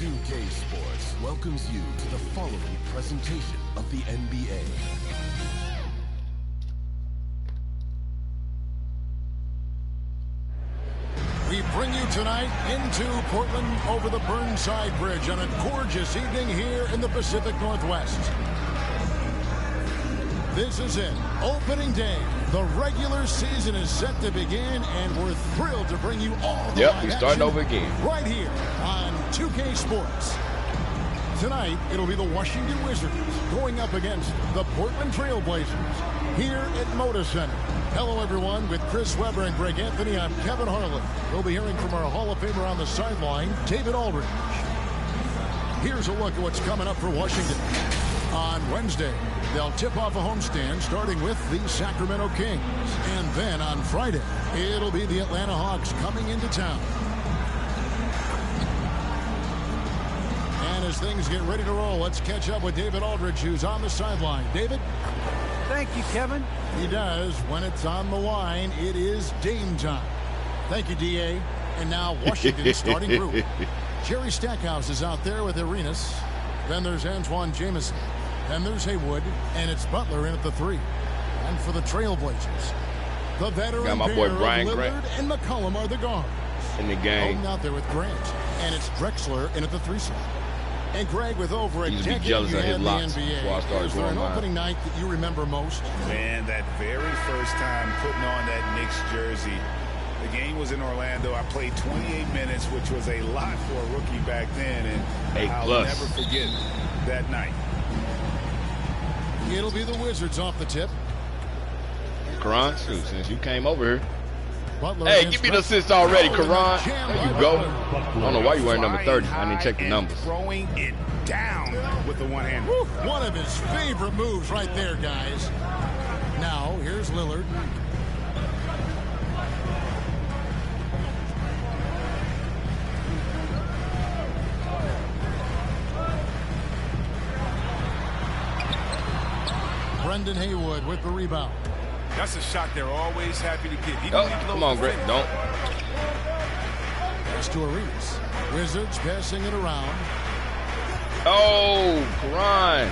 2K Sports welcomes you to the following presentation of the NBA. We bring you tonight into Portland over the Burnside Bridge on a gorgeous evening here in the Pacific Northwest. This is it, opening day. The regular season is set to begin, and we're thrilled to bring you all the Yep, we're starting over again. Right here on 2K Sports. Tonight, it'll be the Washington Wizards going up against the Portland Trail Blazers here at Moda Center. Hello, everyone. With Chris Webber and Greg Anthony, I'm Kevin Harlan. We'll be hearing from our Hall of Famer on the sideline, David Aldridge. Here's a look at what's coming up for Washington. On Wednesday, they'll tip off a homestand starting with the Sacramento Kings. And then on Friday, it'll be the Atlanta Hawks coming into town. And as things get ready to roll, let's catch up with David Aldridge, who's on the sideline. David? Thank you, Kevin. He does. When it's on the line, it is Dame time. Thank you, D.A. And now Washington's starting group. Jerry Stackhouse is out there with Arenas. Then there's Antoine Jamison. Then there's Haywood. And it's Butler in at the 3. And for the Trailblazers, the veteran got my boy Brian Lillard and McCollum are the guards. In the game. Home out there with Grant. And it's Drexler in at the 3 slot. And Greg, with over a decade jealous of his in the locks NBA, is there an opening night that you remember most? Man, that very first time putting on that Knicks jersey. The game was in Orlando. I played 28 minutes, which was a lot for a rookie back then, and I'll never forget that night. It'll be the Wizards off the tip. Karan, since you came over here. Butler, hey, give me the assist already, Karan. There you go. I don't know why you wearing number 30. I didn't check the numbers. Throwing it down with the one hand. One of his favorite moves right there, guys. Now, here's Lillard. Brendan Haywood with the rebound. That's a shot they're always happy to get. Come on, Greg. Don't. Pass to Arenas. Wizards passing it around. Oh, Karan.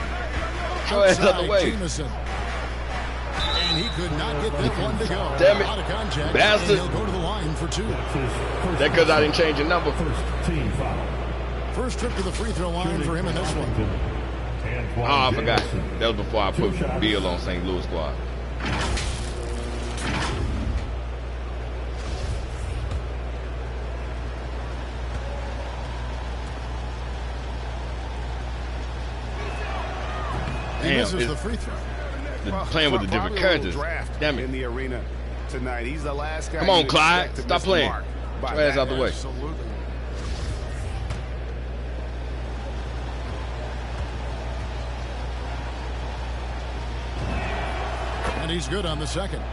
Show ass out the way. Jamison. And he could not get that one to go. Damn it. Out of contact. Bastard. He'll go to the line for 2. That because I didn't change the number. First trip to the free throw line for him in this one. Oh, I forgot. That was before I put Bill on St. Louis squad. He misses the free throw. Playing with the different characters. Damn it. In the arena tonight. He's the last guy. Come on, Clyde. Stop playing. Get your ass out the way. Absolutely. And he's good on the second.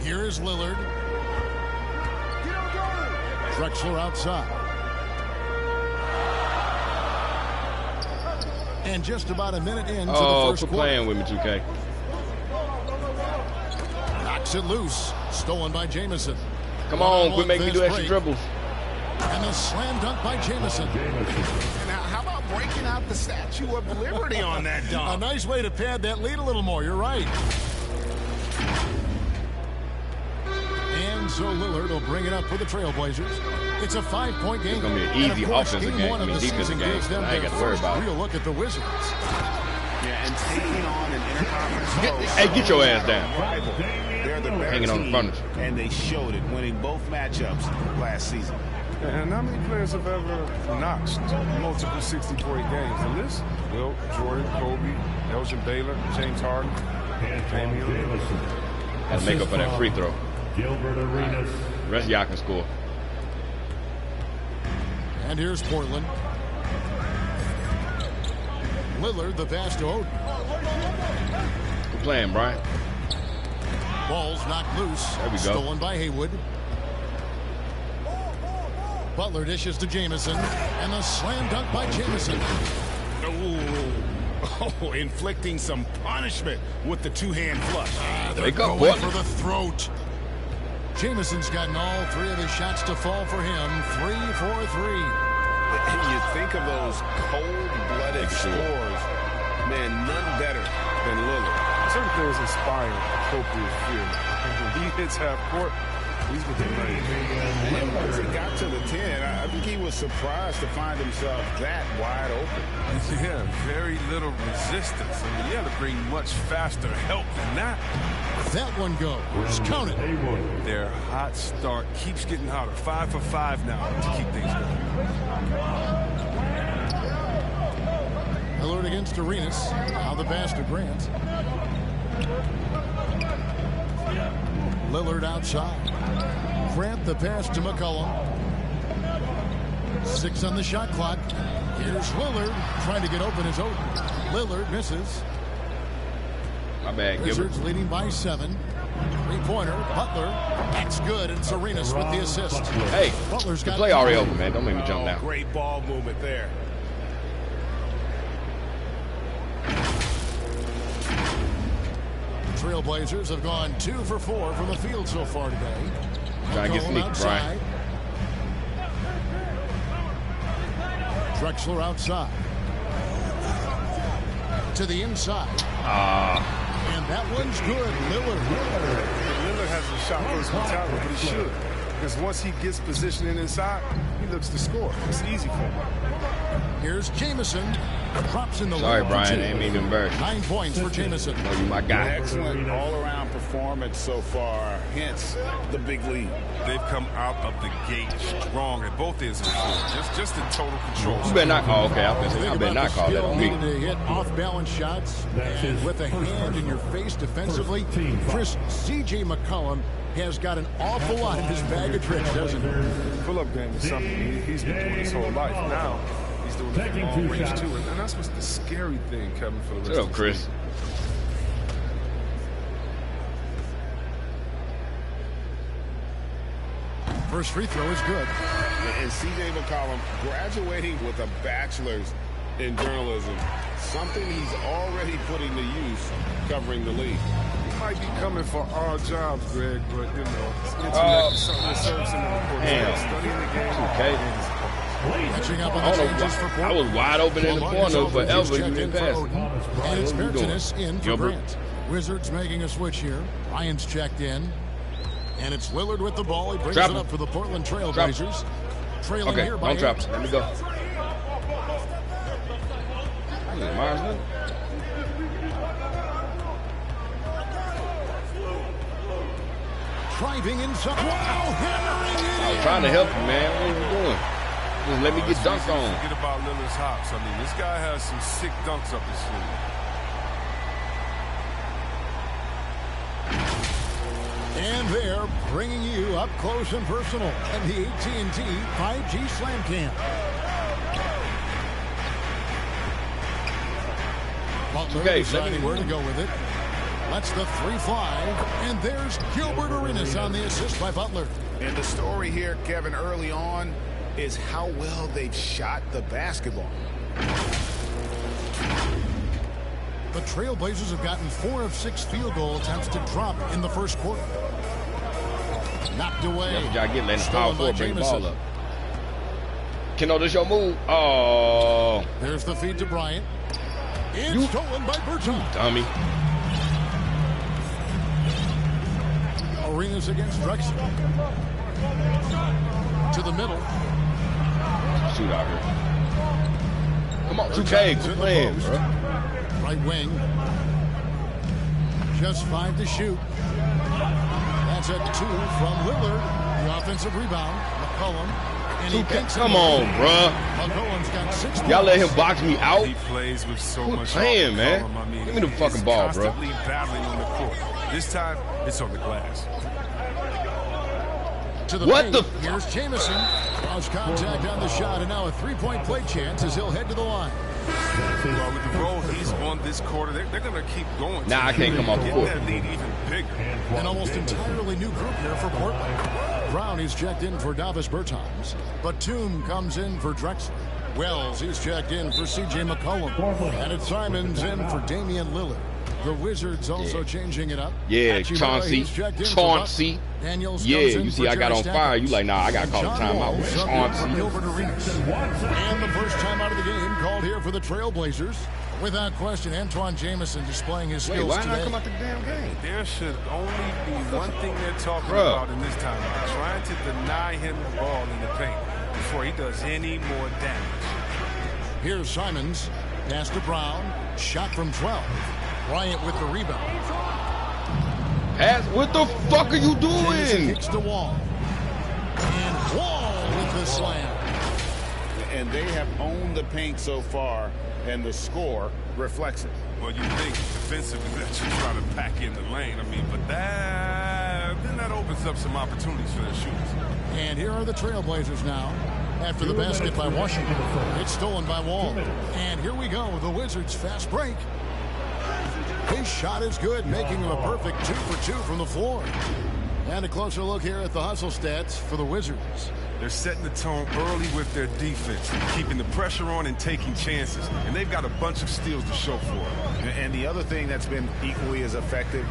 Here is Lillard. Drexler outside. And just about a minute into the first quarter. Playing with me, 2K. Knocks it loose. Stolen by Jamison. Come on, quit making me do extra dribbles. And a slam dunk by Jamison. And how about breaking out the Statue of Liberty on that dunk? A nice way to pad that lead a little more. You're right. And so Lillard will bring it up for the Trailblazers. It's a 5-point game. It's going to be an easy offensive game. I mean, defensive game. I ain't got to worry about it. Real look at the Wizards. Yeah, and taking on an interconference. Hey, get your ass down. Rival. They're the better Hanging on the furniture. And they showed it, winning both matchups last season. And how many players have ever notched multiple 60-point games? The list? Wilt, Jordan, Kobe, Elgin Baylor, James Harden, Jamie Lillard. Got to make up for that free throw. Gilbert Arenas. Rest of y'all can score. And here's Portland. Lillard, the pass to Oden. We're playing, Brian. Ball's knocked loose. There we go. Stolen by Haywood. Butler dishes to Jamison. And a slam dunk by Jamison. Oh, inflicting some punishment with the two-hand flush. They're going for the throat. Jamison's gotten all 3 of his shots to fall for him. 3 for 3. You think of those cold-blooded scores. Man, none better than Lillard. Certain things inspire appropriate fear. When he hits half court, he's with the money. And once he got to the 10, I think he was surprised to find himself that wide open. Yeah, very little resistance. I mean, you have to bring much faster help than that. That one goes. Count it. Their hot start keeps getting hotter. 5 for 5 now to keep things going. Lillard against Arenas. Now the pass to Grant. Lillard outside. Grant the pass to McCollum. 6 on the shot clock. Here's Lillard trying to get open his open. Lillard misses. My bad, Gilbert. Wizards leading by 7. 3-pointer. Butler. That's good. And Arenas with the assist. Hey, Butler's got play already over, man. Don't make me jump now. Great ball movement there. Trailblazers have gone 2 for 4 from the field so far today. Trying to get sneaky, Brian. Drexler outside. To the inside. And that one's good. Lillard has a shot first mentality, but he should. Because once he gets positioning inside, he looks to score. It's easy for him. Here's Jamison. Drops in the Sorry, Brian. I ain't mean to embarrass you. 9 points for Jamison. Oh, you my guy. Excellent all-around performance so far. Hence the big lead. They've come out of the gate strong at both ends of the floor. Just in total control. You better not call. Okay, I better not call that on me. To hit off-balance shots and with a hand in your face defensively. Chris, C.J. McCollum has got an awful lot in his bag of tricks, doesn't he? Pull-up game is something he's been doing his whole life. Now he's doing it from long range too, and that's what's the scary thing, Kevin, for the rest of the Chris. season. First free throw is good. And C.J. McCollum graduating with a bachelor's in journalism, something he's already putting to use covering the league. He might be coming for our jobs, Greg, but you know, intellect is something that serves him in the court. Studying the game. Okay. Catching up on the changes for Portland. I was wide open in the corner forever. You didn't pass. And it's Bertinus in for Gilbert. Grant. Wizards making a switch here. Ryan's checked in. And it's Lillard with the ball. He brings it up for the Portland Trailblazers. Trailing Okay, here by don't trap. 8. Let me go. Driving inside. Wow, hammering it. I was trying to help you, man. What are you doing? Just let me get dunked on. Forget about Lillard's hops. I mean, this guy has some sick dunks up his sleeve. And they're bringing you up close and personal at the AT&T 5G Slam Cam. Butler deciding where to go with it. Lets the 3 fly. And there's Gilbert Arenas on the assist by Butler. And the story here, Kevin, early on is how well they've shot the basketball. The Trailblazers have gotten 4 of 6 field goal attempts to drop in the first quarter. Knocked away. That's what y'all get, letting power forward bring the ball up. Keno, this your move. Oh. There's the feed to Bryant. It's stolen by Burton. Dummy. Arenas against Drexler. To the middle. Shoot out here. Come on, 2K. Quit playing, bro. Right wing. Just 5 to shoot. That's a 2 from Lillard. The offensive rebound. McCollum. And he thinks come on, bruh. McCollum's got 6 points. Y'all let him box me out? He plays with so much playing, man. I mean, give me the fucking ball, bro. Constantly battling on the court. This time, it's on the glass. To the what the? Here's Jamison. Draws contact on the shot, and now a 3-point play chance as he'll head to the line. Well, with the role he's on this quarter, they're going to keep going. Nah, I can't come off the court. Get that lead even bigger. An almost entirely new group here for Portland. Brown, he's checked in for Davis Bertans. Batum comes in for Drexler. Wells, he's checked in for C.J. McCollum. And it's Simons in for Damian Lillard. The Wizards also changing it up. Yeah, Chauncey. Yeah, you see I got on fire. You like, nah, I got to call the timeout. Chauncey. And the first time out of the game called here for the Trailblazers. Without question, Antoine Jamison displaying his skills why today. not come out the damn game? There should only be one thing they're talking about in this timeout. Trying to deny him the ball in the paint before he does any more damage. Here's Simons. Pass to Brown. Shot from 12. Bryant with the rebound. Pass. What the fuck are you doing? Kicks to Wall. And Wall with the slam. And they have owned the paint so far, and the score reflects it. Well, you think defensively that you try to pack in the lane. I mean, but then that opens up some opportunities for their shooters. And here are the Trailblazers now. After the basket by Washington. It's stolen by Wall. And here we go. The Wizards fast break. His shot is good, making him a perfect 2 for 2 from the floor. And a closer look here at the hustle stats for the Wizards. They're setting the tone early with their defense, keeping the pressure on and taking chances. And they've got a bunch of steals to show for it. And the other thing that's been equally as effective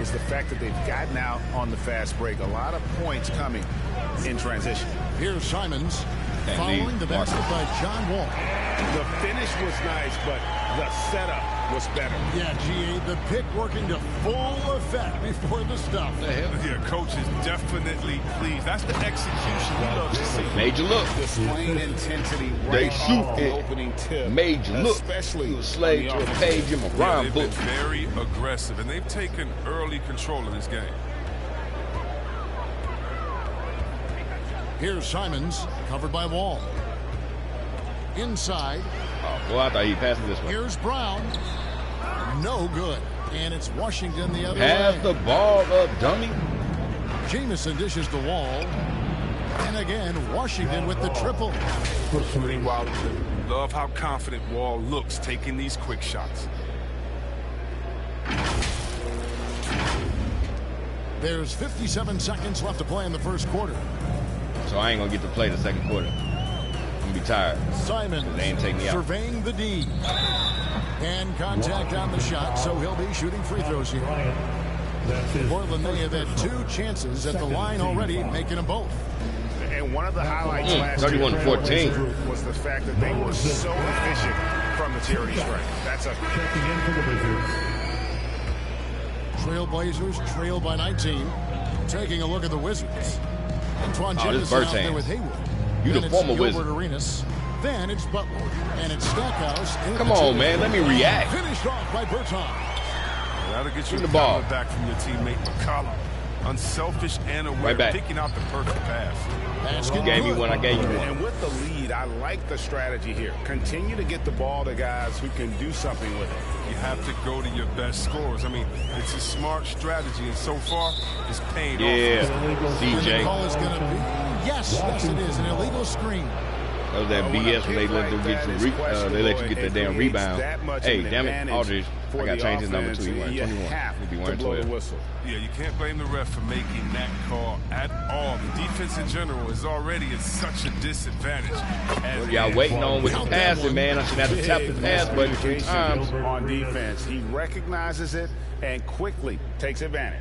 is the fact that they've gotten out on the fast break. A lot of points coming in transition. Here's Simons. Following the basket by John Wall. The finish was nice, but the setup was better. Yeah, GA, the pick working to full effect before the stuff. Yeah, coach is definitely pleased. That's the execution we love to see. Major look. Displaying intensity They right shoot off it. the opening tip. Major look. Especially You a slave to a page in my rhyme They've book. been very aggressive, and they've taken early control of this game. Here's Simons, covered by Wall. Inside. Oh, boy, I thought he passed it this way. Here's Brown. No good. And it's Washington the other Pass way. the ball up, dummy. Jamison dishes the Wall. And again, Washington with the triple. Meanwhile, love how confident Wall looks taking these quick shots. There's 57 seconds left to play in the first quarter. So I ain't going to get to play the second quarter. I'm going to be tired. Simons They ain't take me out. surveying the D. And contact on the shot, so he'll be shooting free throws here. Portland, they have had 2 chances at the line already, making them both. And one of the highlights last 31-14 was the fact that they were so efficient from the charity stripe. That's a Trailblazers trail by 19. Taking a look at the Wizards. Antoine this Jamison out Bertans. there with Hayward. You Then the it's former Gilbert Wizard. Arenas. Then it's Butler. And it's Stackhouse. Come on, man. Let me react. Finished off by Bertans. That'll get you the ball back from your teammate McCollum. Unselfish and aware, right back. picking out the perfect pass. You gave me one, I gave you one. And with the lead, I like the strategy here. Continue to get the ball to guys who can do something with it. You have to go to your best scorers. I mean, it's a smart strategy, and so far, it's paying off. Yeah, And the CJ. call is going to be, yes, it is, an illegal screen. That was that BS when they let them get some they let you get that damn rebound. Hey, damn it, Aldridge. I got to change his number too. He wearing 21. He'll be wearing 12. Yeah, you can't blame the ref for making that call at all. The defense in general is already at such a disadvantage. What y'all waiting on with the passing, man? I should have to tap the pass button 3 times. On defense, he recognizes it and quickly takes advantage.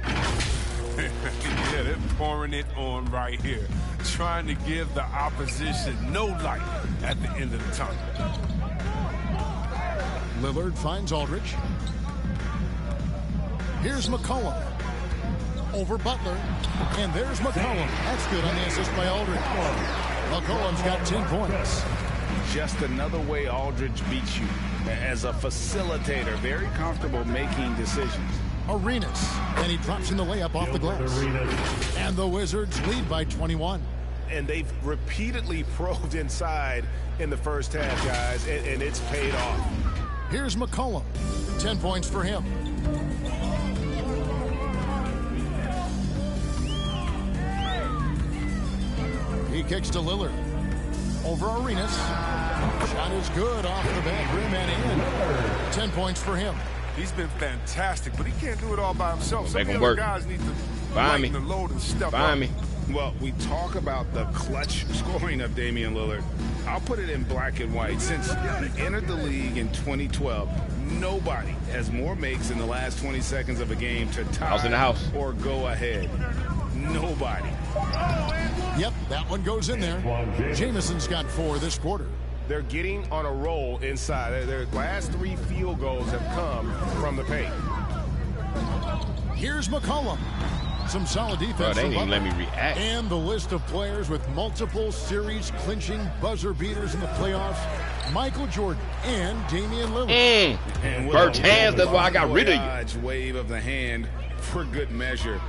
Yeah, they're pouring it on right here, trying to give the opposition no light at the end of the tunnel. Lillard finds Aldridge. Here's McCollum. Over Butler. And there's McCollum. That's good on the assist by Aldridge. McCollum's got 10 points. Just another way Aldridge beats you. As a facilitator, very comfortable making decisions. Arenas. And he drops in the layup off the glass. And the Wizards lead by 21. And they've repeatedly probed inside in the first half, guys, and it's paid off. Here's McCollum. 10 points for him. He kicks to Lillard. Over Arenas. Shot is good off the back rim and in. 10 points for him. He's been fantastic, but he can't do it all by himself. Some Make of him the other work. guys need to Find me. lighten the load and step Find up. me. Well, we talk about the clutch scoring of Damian Lillard. I'll put it in black and white. Since he entered the league in 2012, Nobody has more makes in the last 20 seconds of a game to tie in the house. or go ahead. Nobody. Yep, that one goes in there. Jamison's got 4 this quarter. They're getting on a roll inside. Their last 3 field goals have come from the paint. Here's McCollum. Some solid defense. They didn't even let me react. And the list of players with multiple series-clinching buzzer beaters in the playoffs: Michael Jordan and Damian Lillard. First hands, that's why I got rid of you. Wave of the hand for good measure.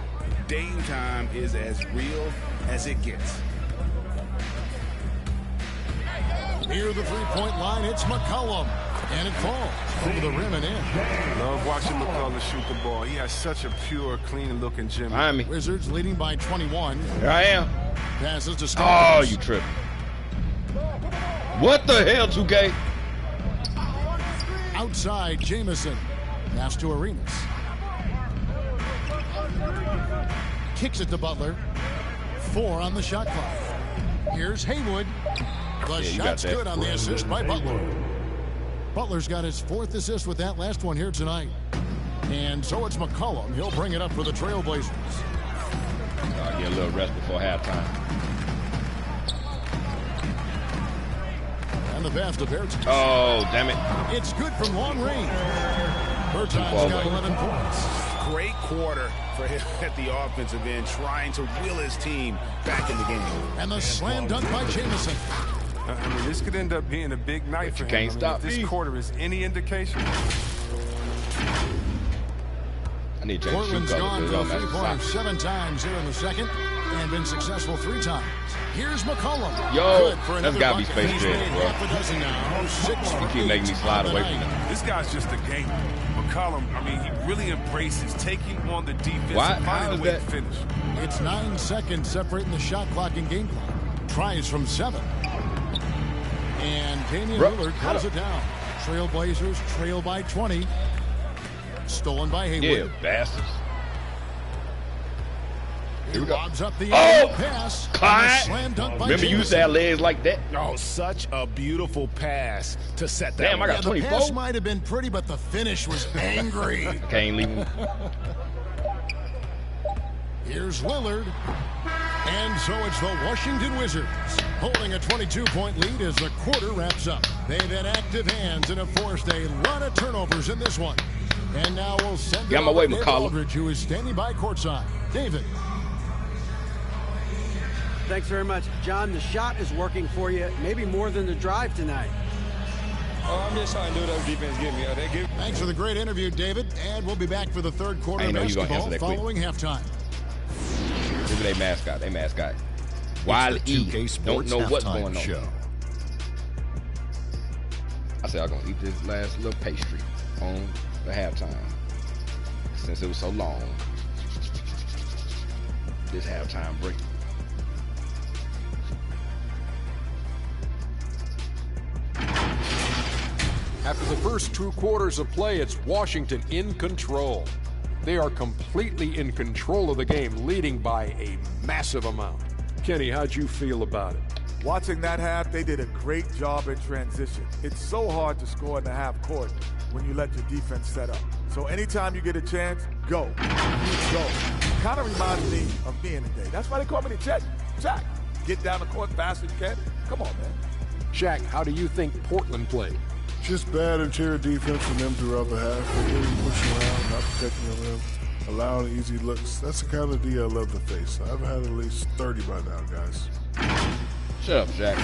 Dame time is as real as it gets. Near the three-point line, it's McCollum. And it falls over the rim and in. Love watching McCollum shoot the ball. He has such a pure, clean-looking gym. Behind me. Wizards leading by 21. Here I am. Passes to Scott. Oh, you tripping. What the hell, 2K? Outside, Jamison. Pass to Arenas. Kicks it to Butler. 4 on the shot clock. Here's Haywood. The shot's good on the assist by Butler. Butler's got his 4th assist with that last one here tonight. And so it's McCollum. He'll bring it up for the Trailblazers. I'll get a little rest before halftime. And the pass to Bertans. Oh, damn it. It's good from long range. Bertans got 11 points. Great quarter for him at the offensive end, trying to wheel his team back in the game. And the slam dunk by Jamison. I mean, this could end up being a big night for him. Can't stop if this quarter is any indication. I need to change Portland's gone for the three-pointer 7 times here in the second and been successful 3 times. Here's McCollum. Yo, that's got to be Space Jam, bro. You keep making me slide away from him. This guy's just a gamer. McCollum, I mean, he really embraces taking on the defense and finding a way to finish. It's 9 seconds separating the shot clock and game clock. Tries from 7. And Damian Lillard calls it down. Trailblazers trail by 20. Stolen by Haywood. Yeah, bastards. He lobs up the pass. Clyde. Slam dunk by Remember you used to have legs like that? Oh, such a beautiful pass to set that. Damn, I got 24. The pass might have been pretty, but the finish was angry. Can't leave him. Here's Lillard. And so it's the Washington Wizards holding a 22-point lead as the quarter wraps up. They've had active hands and have forced a lot of turnovers in this one. And now we'll send it over to David Aldridge, who is standing by courtside. David. Thanks very much. John, the shot is working for you, maybe more than the drive tonight. I'm just trying to do what defense give me. Thanks for the great interview, David. And we'll be back for the third quarter of basketball following halftime. Look at their mascot. Wild E. Don't know what's going on. Show. I said I'm going to eat this last little pastry on the halftime. Since it was so long. This halftime break. After the first 2 quarters of play, it's Washington in control. They are completely in control of the game, leading by a massive amount. Kenny, how'd you feel about it? Watching that half, they did a great job in transition. It's so hard to score in the half court when you let your defense set up. So anytime you get a chance, go. Go. Kind of reminds me of being today. That's why they call me the Jack. Get down the court fast as you can. Come on, man. Shaq, how do you think Portland played? Just bad interior defense from them throughout the half. They really pushing around, not protecting the rim, allowing easy looks. That's the kind of D I love to face. I've had at least 30 by now, guys. Shut up, Jack.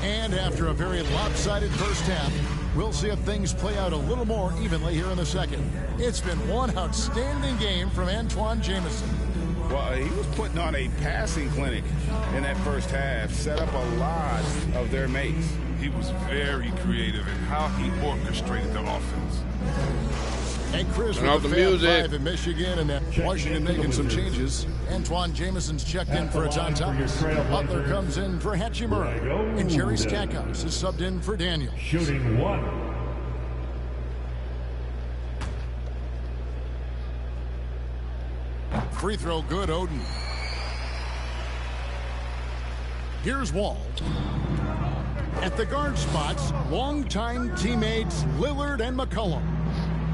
And after a very lopsided first half, we'll see if things play out a little more evenly here in the second. It's been one outstanding game from Antoine Jamison. Well, he was putting on a passing clinic in that first half, set up a lot of their mates. He was very creative in how he orchestrated the offense. And Chris with the Fab 5 in Michigan, and Washington making some changes. Antoine Jamison's checked in for John Thomas. Butler comes in for Hachimura. And Jerry Stackhouse is subbed in for Daniels. Shooting 1. free throw good, Oden. Here's Wall. At the guard spots, longtime teammates Lillard and McCollum.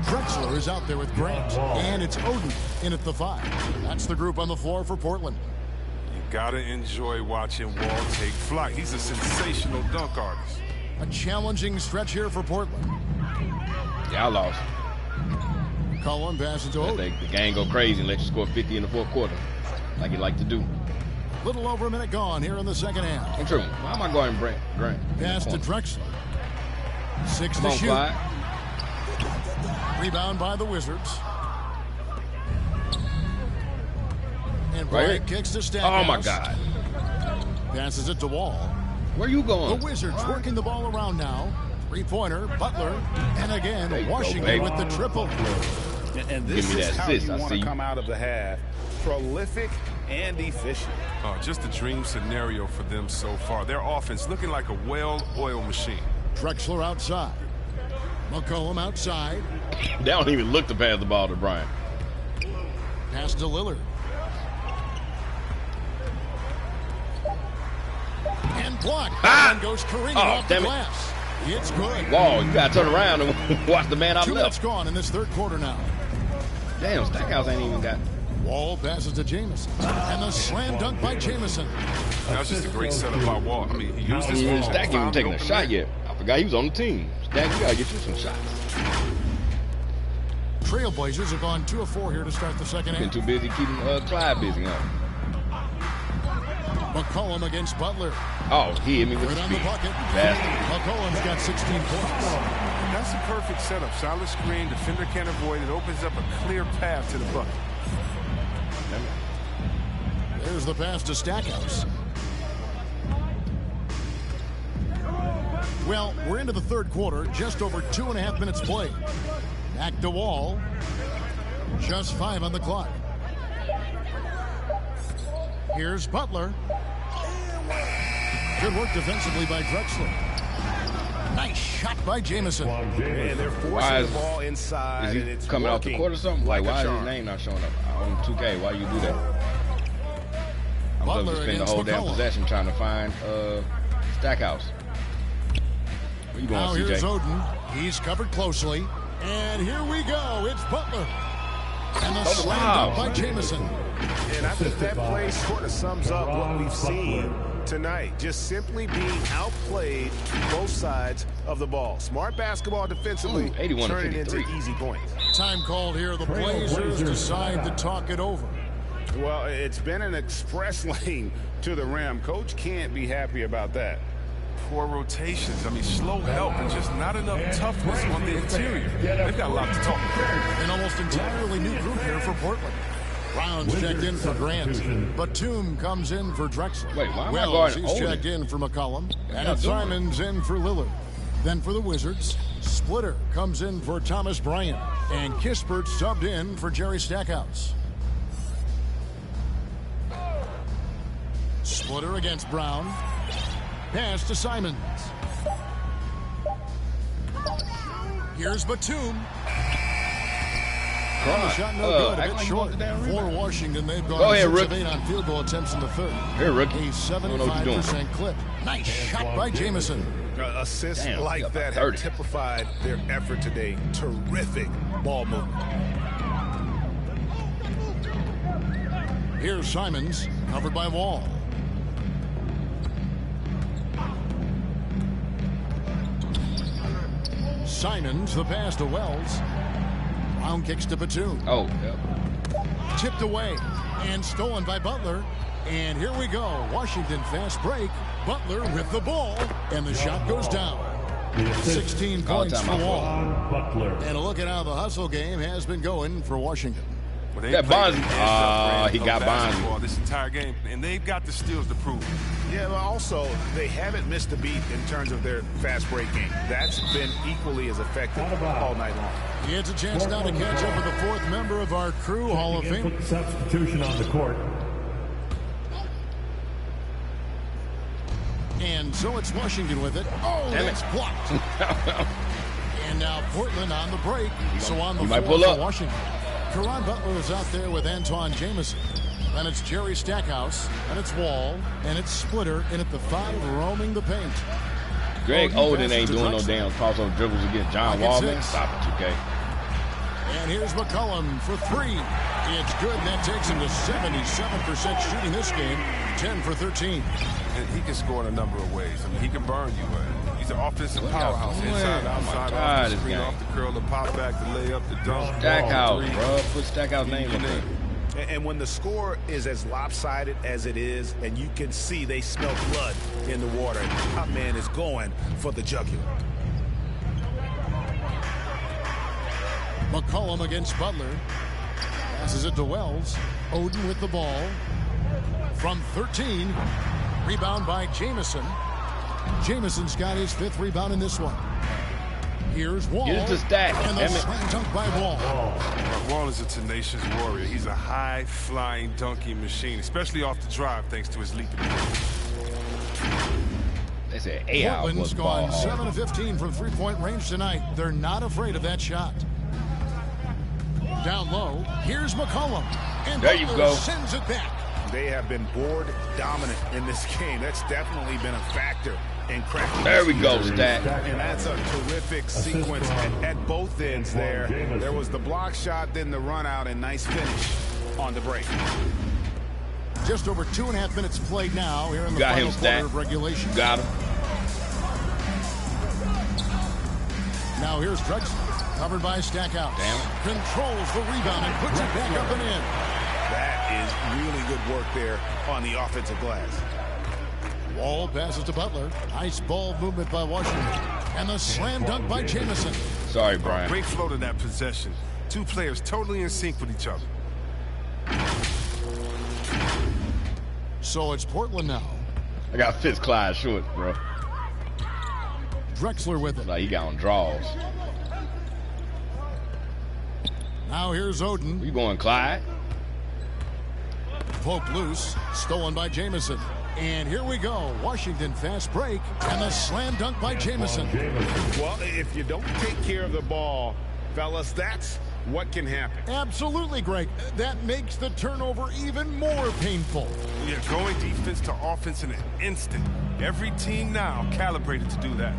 Drexler is out there with Grant, and it's Oden in at the 5. That's the group on the floor for Portland. You gotta enjoy watching Wall take flight. He's a sensational dunk artist. A challenging stretch here for Portland. Yeah, I lost. McCollum passes to Oden. The game go crazy and let you score 50 in the fourth quarter, like you like to do. Little over a minute gone here in the second half. I'm true. Why am I going Grant? Pass to Drexler. 6 Come to on, shoot. Clyde. Rebound by the Wizards. And Right Bryant kicks to Stackhouse. Oh, my God. Passes it to Wall. Where you going? The Wizards working the ball around now. Three-pointer, Butler. And again, Washington with the triple. And this Give me is that how assist, you I want see. to come out of the half. Prolific and efficient. Oh, just a dream scenario for them so far. Their offense looking like a well-oiled machine. Drexler outside. McCollum outside. They don't even look to pass the ball to Bryant. Pass to Lillard. And blocked. And goes careening off the glass. It's good. Whoa, you got to turn around and watch the man out 2 minutes left. gone in this third quarter now. Damn, Stackhouse ain't even got. Wall passes to Jamison. And the slam dunk by Jamison. That was just a great setup by Wall. I mean, he used his Yeah, ball, Stack even found taking a open shot man. yet. I forgot he was on the team. Stack, you got to get you some shots. Trailblazers have gone 2 of 4 here to start the second Been half. too busy keeping Clyde busy, huh? McCollum against Butler. Oh, he hit me with Good the on the speed. bucket. Bastard. McCollum's got 16 points. That's a perfect setup. Solid screen, defender can't avoid it. Opens up a clear path to the bucket. There's the pass to Stackhouse. Well, we're into the third quarter, just over 2.5 minutes played. Back to Wall. Just 5 on the clock. Here's Butler. Good work defensively by Drexler. Nice shot by Jamison. And they're forcing the ball inside. Is and he it's coming off the court or something? Like, why is charm. his name not showing up on 2K? Why you do that? I'm going to spend the whole damn possession trying to find Stackhouse. Where you going, Now CJ? here's Oden. He's covered closely. And here we go. It's Butler. And the slam dunk by Jamison. And I think that play sort of sums up what we've seen tonight. Just simply being outplayed both sides of the ball. Smart basketball defensively, 81 to turning 53. into easy points. Time called here. The Blazers decide to talk it over. Well, it's been an express lane to the rim. Coach can't be happy about that. Poor rotations. I mean, slow help and just not enough toughness on the interior. They've got a lot to talk about. An almost entirely new group here for Portland. Brown's checked in for Grant. Batum comes in for Drexler. Wait, why am I Wells, going he's Oden? checked in for McCollum. And y'all it's doing? Simons in for Lillard. Then for the Wizards, Splitter comes in for Thomas Bryant. And Kispert subbed in for Jerry Stackhouse. Splitter against Brown. Pass to Simons. Here's Batum. And the shot no good, a bit short. For Washington, they've gone 6 of 8 on field goal attempts in the third. Here, rookie. A 75% clip. Nice shot by Jamison. Assists Damn, like that have typified their effort today. Terrific ball movement. Here's Simons, covered by Wall. Simons, the pass to Wells. Brown kicks to Batum. Oh, yeah. Tipped away and stolen by Butler. And here we go. Washington fast break. Butler with the ball. And the shot goes down. 16 points for Wall. And a look at how the hustle game has been going for Washington. Well, they That played Bonzi. the edge-up He brand got of Bonzi. basketball this entire game, and they've got the steals to prove it. Yeah, but also, they haven't missed a beat in terms of their fast break game. That's been equally as effective all night long. He has a chance now to catch up with the fourth member of our crew, Hall of Fame. Substitution on the court. And so it's Washington with it. Oh, that's blocked. And now Portland on the break. So on the might floor pull for up. Washington. Caron Butler is out there with Antawn Jamison. Then it's Jerry Stackhouse, and it's Wall, and it's Splitter in at the 5, roaming the paint. Greg Oden ain't doing no damn crossover dribbles against John Wall, man. Stop it, 2K. And here's McCollum for 3. It's good. That takes him to 77% shooting this game. 10 for 13. And he can score in a number of ways. I mean, he can burn you. He's an offensive powerhouse. Inside, outside, off the screen, off the curl, the pop back, the layup, the dunk. Stackhouse, bro. Put Stackhouse name in there. And when the score is as lopsided as it is, and you can see they smell blood in the water, and the top man is going for the jugular. McCollum against Butler. Passes it to Wells. Oden with the ball. From 13. Rebound by Jamison. Jamison's got his 5th rebound in this one. Here's Wall. Get it to Stack. And the slam dunk by Wall. Wall is a tenacious warrior. He's a high-flying dunking machine, especially off the drive, thanks to his leaping. They said AI Portland's was gone 7 of 15 from three-point range tonight. They're not afraid of that shot. Down low, here's McCollum. And there you go. Sends it back. They have been board dominant in this game. That's definitely been a factor in cracking. There we go, Stack. And that's a terrific sequence at both ends there. There was the block shot, then the run out, and nice finish on the break. Just over 2.5 minutes played now here in the final quarter of regulation. Got him. Now here's Drexler. Covered by Stackhouse. Controls the rebound and puts it back up and in. That is really good work there on the offensive glass. Wall passes to Butler. Nice ball movement by Washington. And the slam dunk by Jamison. Sorry, Brian. Great flow to that possession. Two players totally in sync with each other. So it's Portland now. I got Fitz Clyde short, bro. Drexler with it. Like he got on draws. Now here's Oden. You going Clyde? Poke loose. Stolen by Jamison. And here we go. Washington fast break. And the slam dunk by Jamison. Well, if you don't take care of the ball, fellas, that's what can happen. Absolutely, Greg. That makes the turnover even more painful. Yeah, going defense to offense in an instant. Every team now calibrated to do that.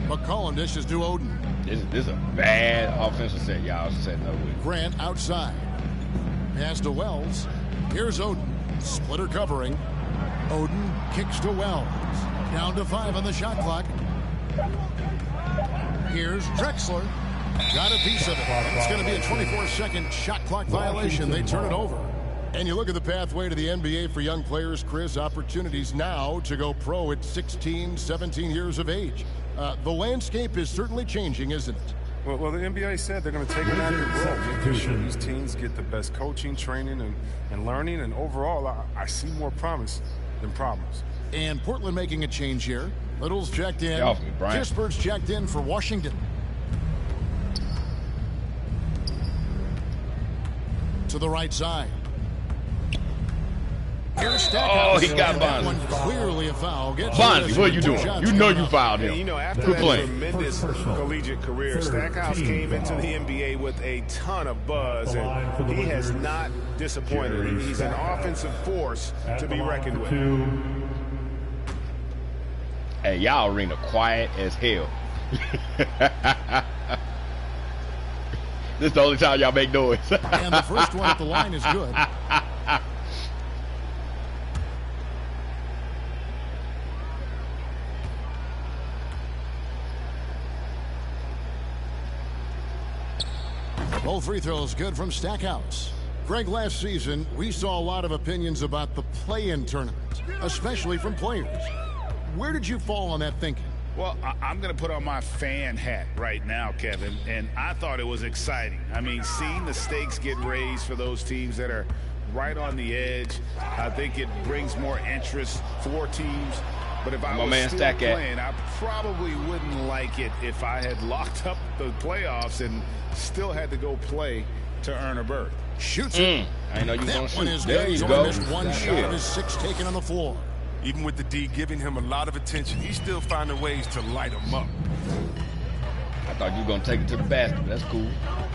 McCollum dishes to Oden. This is a bad offensive set, y'all setting up with. Grant outside. Pass to Wells. Here's Oden. Splitter covering. Oden kicks to Wells. Down to 5 on the shot clock. Here's Drexler. Got a piece of it. It's going to be a 24-second shot clock violation. They turn it over. And you look at the pathway to the NBA for young players, Chris, opportunities now to go pro at 16, 17 years of age. The landscape is certainly changing, isn't it? Well, the NBA said they're going to take an active role, making sure these teams get the best coaching, training, and learning. And overall, I see more promise than problems. And Portland making a change here. Little's checked in. Kispert's checked in for Washington. To the right side. Oh, he got Bonzi. Clearly a foul. Bonzi, what are you doing? You know you fouled him. And, you know, after that tremendous collegiate career, Stackhouse came into the NBA with a ton of buzz, and he has not disappointed. He's an offensive force to be reckoned with. Hey, y'all arena quiet as hell. This is the only time y'all make noise. And the first one at the line is good. Both free throws good from Stackhouse. Greg, last season, we saw a lot of opinions about the play-in tournament, especially from players. Where did you fall on that thinking? Well, I'm going to put on my fan hat right now, Kevin, and I thought it was exciting. I mean, seeing the stakes get raised for those teams that are right on the edge, I think it brings more interest for teams. But if I was still playing, I probably wouldn't like it if I had locked up the playoffs and still had to go play to earn a berth. Shoots it. I know you that shoot. One is there He's you only go. missed one shot of his 6 taken on the floor. Even with the D giving him a lot of attention, he's still finding ways to light him up. I thought you were going to take it to the basket. That's cool.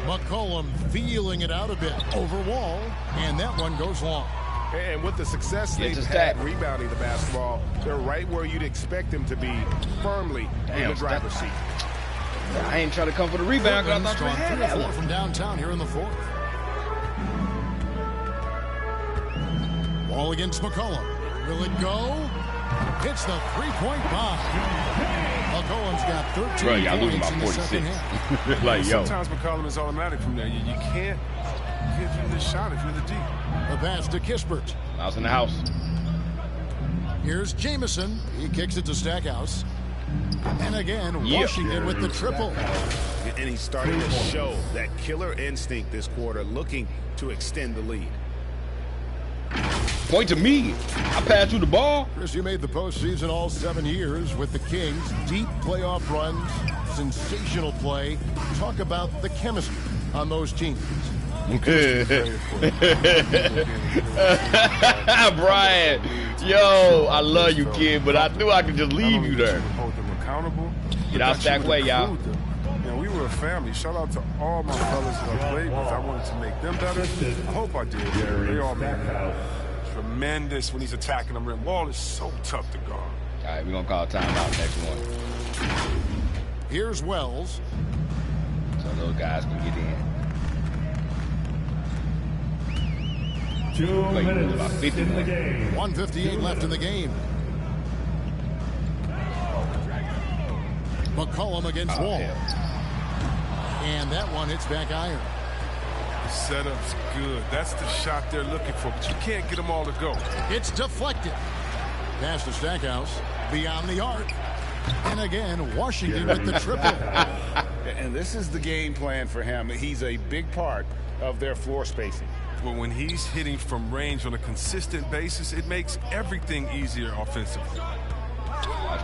McCollum feeling it out a bit over Wall, and that one goes long. And with the success they've had rebounding the basketball, they're right where you'd expect them to be, firmly in the driver's seat. I ain't trying to come for the rebound because I thought you had that one. From downtown here in the fourth. Wall against McCollum. Will it go? Hits the three-point bomb. McCollum's got 13 Bro, y'all losing points by in the second 46. half. Like, yo. Sometimes McCollum is automatic from there. You can't give you the shot if you're the D. The pass to Kispert. Mouse in the house. Here's Jamison. He kicks it to Stackhouse. And again, Washington with the triple. And he's starting to show that killer instinct this quarter, looking to extend the lead. Point to me. I passed you the ball. Chris, you made the postseason all 7 years with the Kings. Deep playoff runs, sensational play. Talk about the chemistry on those teams. Brian, yo, I love you, kid, but I knew I could just leave you there. Hold them accountable. Get out that way, y'all. We were a family. Shout out to all my fellas that I played with. I wanted to make them better. I hope I did. They all made it. Tremendous when he's attacking the rim. Wall is so tough to guard. All right, we're going to call timeout next one. Here's Wells. So those guys can get in. 2 minutes in the game. 1:58 left in the game. McCollum against Wall. And that one hits back iron. The setup's good. That's the shot they're looking for, but you can't get them all to go. It's deflected. Pass to Stackhouse. Beyond the arc. And again, Washington with the triple. And this is the game plan for him. He's a big part of their floor spacing. But when he's hitting from range on a consistent basis, it makes everything easier offensively.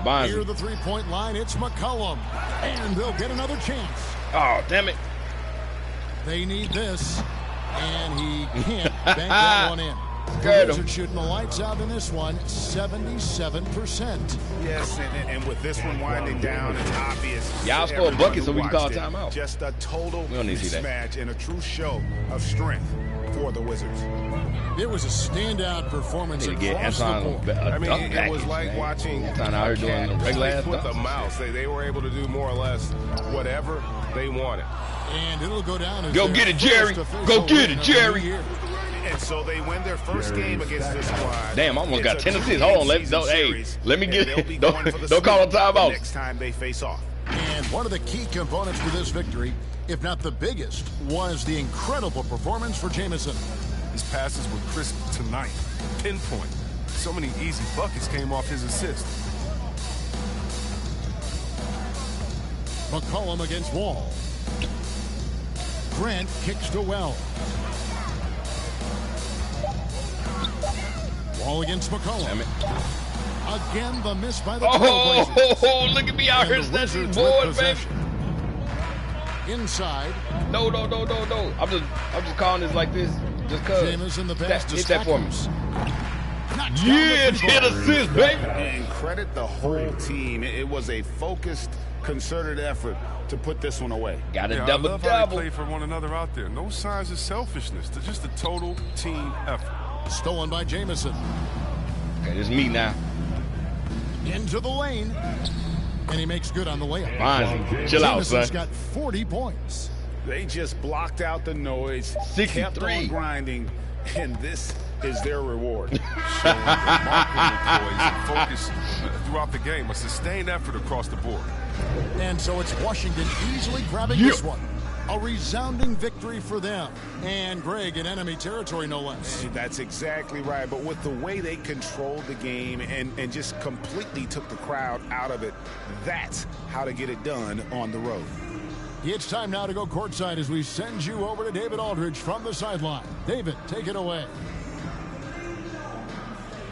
Near the three-point line, it's McCollum. And they'll get another chance. Oh, damn it. They need this. And he can't bank that one in. The Wizards shooting the lights out in this one, 77%. Yes, and with this one winding down, it's obvious. Y'all score a bucket so we can call timeout. Just a total mismatch and a true show of strength for the Wizards. It was a standout performance across the board. I mean, it was like watching a cat play with a mouse. They were able to do more or less whatever they wanted. And it'll go down as go get it, Jerry. Go get it, Jerry. And so they win their first game against this squad. Damn, I almost got 10 assists. Hold on, let me get it. Don't call a timeout. Next time they face off. And one of the key components for this victory, if not the biggest, was the incredible performance for Jamison. His passes were crisp tonight. Pinpoint. So many easy buckets came off his assist. McCollum against Wall. Grant kicks to Wells. Wall against McCollum. Again, the miss by the Trailblazers. Oh, look at me out here snatching board, baby. Inside. No. I'm just calling this like this just cause. Jamison the pass to hit that for me. Yeah, hit assist, baby. And credit the whole team. It was a focused, concerted effort to put this one away. Got a I double. love how they play for one another out there. No signs of selfishness. They're just a total team effort. Stolen by Jamison. Okay, it's me now. Into the lane. And he makes good on the layup. Fine. Chill out, son. Jamison's got 40 points. They just blocked out the noise, 63. kept on grinding, and this is their reward. Showing remarkable poise and focus throughout the game. A sustained effort across the board. And so it's Washington easily grabbing this one. A resounding victory for them. And Greg in enemy territory, no less. That's exactly right. But with the way they controlled the game and just completely took the crowd out of it, that's how to get it done on the road. It's time now to go courtside as we send you over to David Aldridge from the sideline. David, take it away.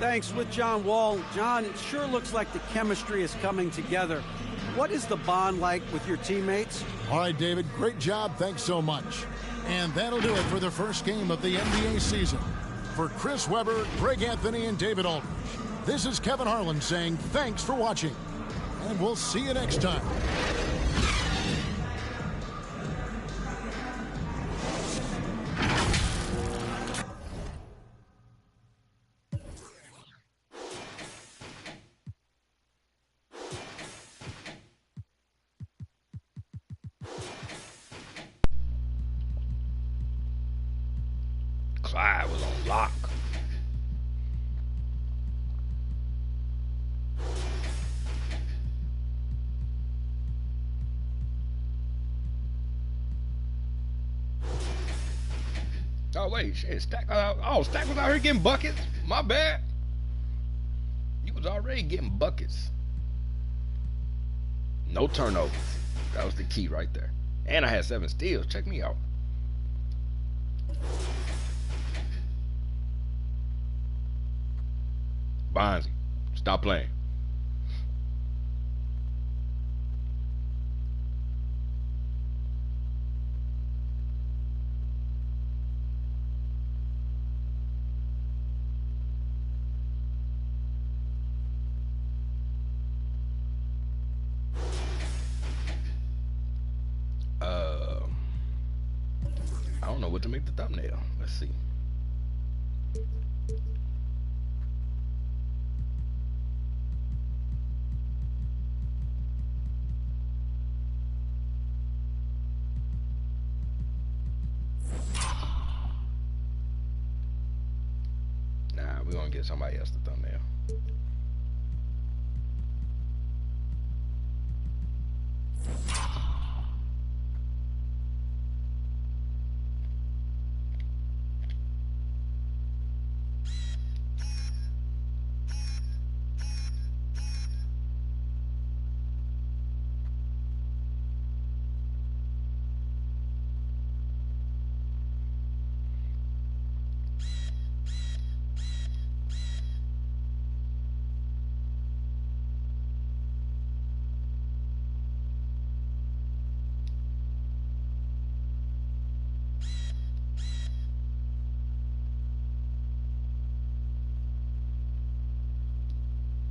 Thanks. With John Wall. John, it sure looks like the chemistry is coming together. What is the bond like with your teammates? All right, David, great job. Thanks so much. And that'll do it for the first game of the NBA season. For Chris Webber, Greg Anthony, and David Aldridge, this is Kevin Harlan saying thanks for watching. And we'll see you next time. Oh wait, shit, Stack. Stack was out here getting buckets. My bad. You was already getting buckets. No turnovers. That was the key right there. And I had 7 steals. Check me out. Bonzi, stop playing. I don't know what to make the thumbnail. Let's see.